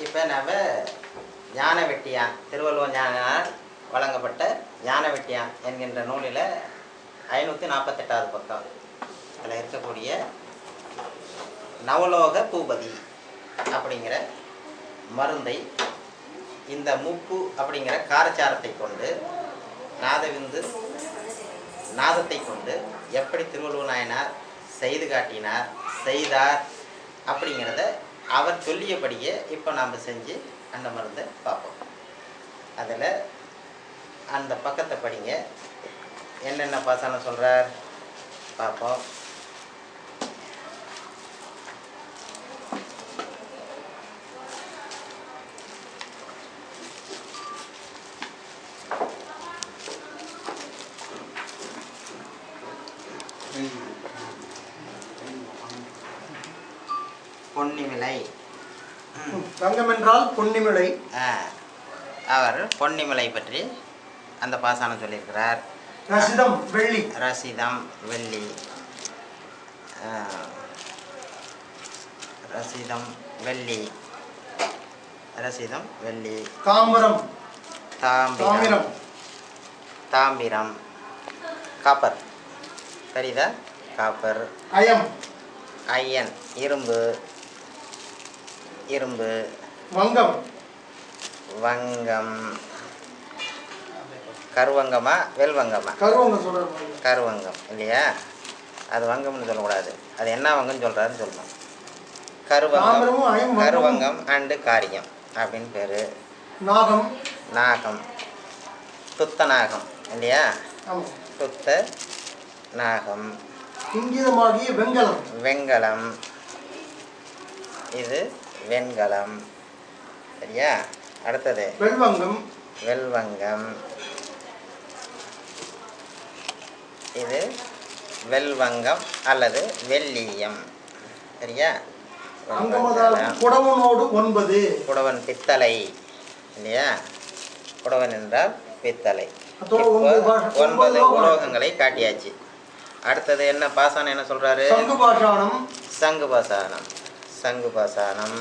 இப்போ நம்ம ஞான வெட்டியான் திருவள்ளுவர் ஞானால் வழங்கப்பட்ட ஞான வெட்டியான் என்கின்ற நூலில் 548வது பக்கம் அதில் இருக்கக்கூடிய நவலோக பூபதி அப்படிங்கிற மருந்தை இந்த முப்பு அப்படிங்கிற காரச்சாரத்தை கொண்டு நாதத்தை கொண்டு எப்படி திருவள்ளுவர் நாயனார் செய்து காட்டினார் செய்தார் அப்படிங்கிறத அவர் சொல்லியபடியே இப்போ நாம் செஞ்சு அந்த மருந்தை பார்ப்போம். அதில் அந்த பக்கத்தை படிங்க, என்னென்ன பாசனம் சொல்கிறார் பார்ப்போம். பொன்னிமிலை தங்கம் என்றால் பொன்னிமிலை. அவர் பொன்னிமிலை பற்றி அந்த பாசானம் சொல்லியிருக்கிறார். ரசிதம் வெள்ளி, ரசிதம் வெள்ளி, ரசிதம் வெள்ளி, ரசிதம் வெள்ளி. தாம்பரம், தாம்பிரம், தாம்பிரம், காப்பர், சரிதா காப்பர். அயம், ஐயன் இரும்பு, இரும்பு. வங்கம், வங்கம், கருவங்கமா வெல்வங்கமா? கருவங்கம் சொல்றாரு. கருவங்கம் இல்லையா, அது வங்கம்னு சொல்லக்கூடாது, அது என்ன வங்கம்னு சொல்கிறாருன்னு சொல்லணும். கருவங்கம், கருவங்கம் அண்டு காரியம் அப்படின்னு பேர். நாகம், நாகம், துத்த நாகம் இல்லையா, துத்த நாகம். இங்கிதமாகிய வெண்கலம், வெண்கலம், இது வெண்கலம் சரியா. அடுத்தது வெல்வங்கம், வெல்வங்கம், இது வெல்வங்கம் அல்லது வெள்ளியம் சரியா. குடவனோடு 9, குடவன் பித்தளை இல்லையா, குடவன் என்றால் பித்தளை. 9 உலோகங்களை காட்டியாச்சு. அடுத்தது என்ன பாசானம் என்ன சொல்றாரு? சங்கு பாசானம், சங்கு பாசானம், சங்கு பாசானம்.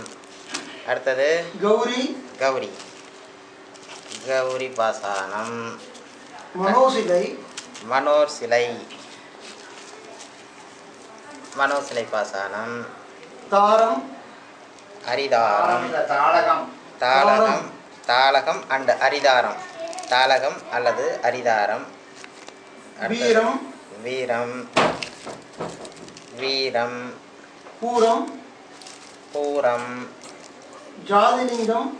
அடுத்தது கௌரி, கௌரி, கௌரி பாசானம். மனோசிலை, மனோர் சிலை, மனோசிலை பாசானம். தாரம், அரிதாரம், தாளகம், தாளகம், தாளகம் அண்ட் அரிதாரம், தாளகம் அல்லது அரிதாரம். வீரம், வீரம், வீரம், பூரம், பூரம், ஜாதிலிங்கம்,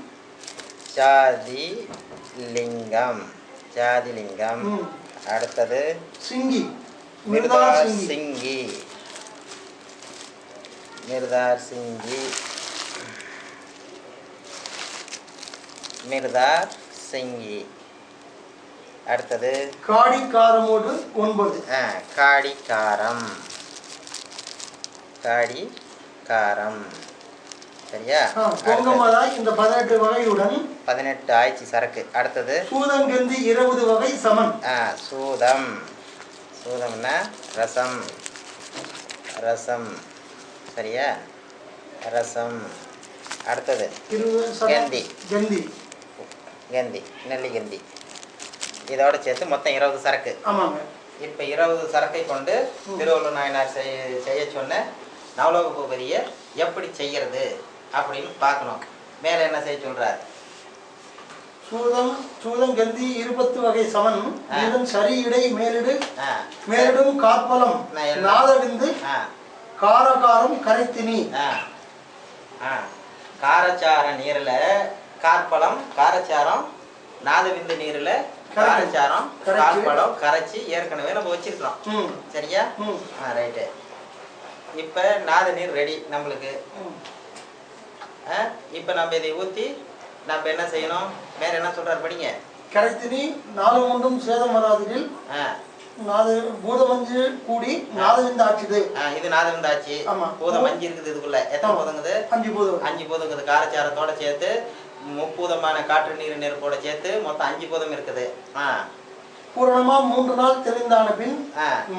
ஜாதிலிங்கம், ஜாதிலிங்கம். அடுத்தது சிங்கி, மிர்தார் சிங்கி, மிர்தார் சிங்கி, மிர்தார் சிங்கி. அடுத்தது காடிக்காரமோடு 9, காடிக்காரம், காடிக்காரம் சரியா. இந்த 18 வகையுடன் 18 ஆய்ச்சி சரக்கு. அடுத்தது சூதங்கந்தி 20 வகை சமன். சூதம், சூதம்னா ரசம், ரசம் சரியா, ரசம். அடுத்தது கந்தி, கந்தி, கந்தி, நெல்லிகந்தி. இதோட சேர்த்து மொத்தம் 20 சரக்கு. ஆமாங்க. இப்போ 20 சரக்கை கொண்டு திருவள்ளுவர் நாயனார் செய்ய சொன்ன நவலோக பூபதியை எப்படி செய்யறது அப்படின்னு பார்க்கணும். மேலே என்ன செய்ய சொல்றார்? சூதம் கந்தி 20 வகை சமன். இதன் சரி இடை மேலிடு, மேலிடும் காற்பலம் நாதவிந்து காரகாரம் கரைத்தினி. காரச்சார நீரில் காற்பழம், காரச்சாரம், நாதவிந்து நீரில் காரச்சாரம், காற்பழம் கரைச்சி ஏற்கனவே நம்ம வச்சிருக்கிறோம் சரியா. ரைட்டு. இப்போ நாத நீர் ரெடி நம்மளுக்கு. இப்போ நம்ம இதை ஊற்றி நம்ம என்ன செய்யணும்? வேற என்ன சொல்றாரு படிங்க. கரைத்தினி 4 ஒன்றும் சேதம் வராதில் பூதமஞ்சு கூடி நாதவிந்து ஆச்சுது. இது நாதவிந்து ஆச்சு. பூதம் 5 இருக்குது. இதுக்குள்ள எத்தனை பூதங்குது? 5 பூதம். 5 பூதங்குது. காரச்சாரத்தோட சேர்த்து முப்பூதமான காற்று நீர் நெருப்போட சேர்த்து மொத்தம் 5 பூதம் இருக்குது. பூரணமா 3 நாள் தெளிந்தான பின்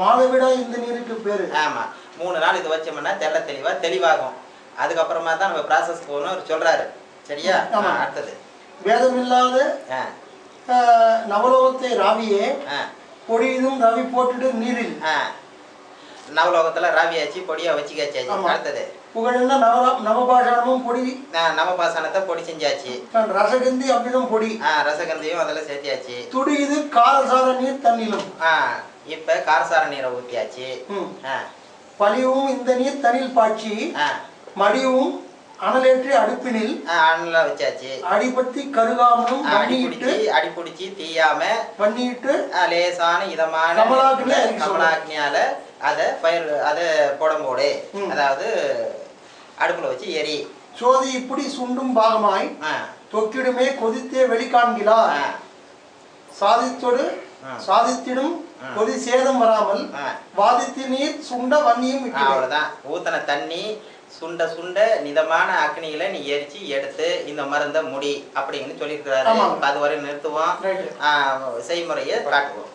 மாதவிடா இந்த நீருக்கு பேரு. ஆமா, 3 நாள் இது வச்சோம்னா தெளிவா தெளிவாகும். அதுக்கப்புறமா தான் நம்ம ப்ராசஸ் போகணும் சொல்றாரு சரியா? அடுத்தது வேதமில்லாத நவலோகத்தை ராவியே பொடியும் ரவி போட்டுட்டு நீரில். நவலோகத்துல ராவியாச்சு பொடியா வச்சுக்காச்சு. அடுத்தது புகழென்ன நவபாஷானமும் பொடி. நவபாசனத்தை பொடி செஞ்சாச்சு. ரசகந்தி அப்படின்னும் பொடி. ரசகந்தியும் அதில் சேர்த்தியாச்சு. துடி இது காரசார நீர் தண்ணிலும். இப்ப காரசார நீரை ஊத்தியாச்சு. பழியும் இந்த நீர் தனில் பாய்ச்சி மடியும் அனலேற்றி அடுப்பினில் அனல வச்சாச்சு. அடிபத்தி கருகாமலும் அடிபிடிச்சி தீயாம பண்ணிட்டு லேசான இதமான கமலாக்னியால அதை போடும் போடு. அதாவது அடுப்புல வச்சு எரி. சோதி இப்படி சுண்டும் பாகமாய் தொக்கிடுமே கொதித்தே வெளிக்காண்கிறார். சாதித்திடும் கொதி சேதம் வராமல் வாதித்து நீர் சுண்ட வன்னியும். அவ்வளவுதான். ஊத்தன தண்ணி சுண்ட சுண்ட நிதமான அக்னியில நீ எரிச்சு எடுத்து இந்த மருந்த முடி அப்படின்னு சொல்லியிருக்கிறாரு. அதுவரை நிறுத்துவோம். செய்முறையை காட்டுவோம்.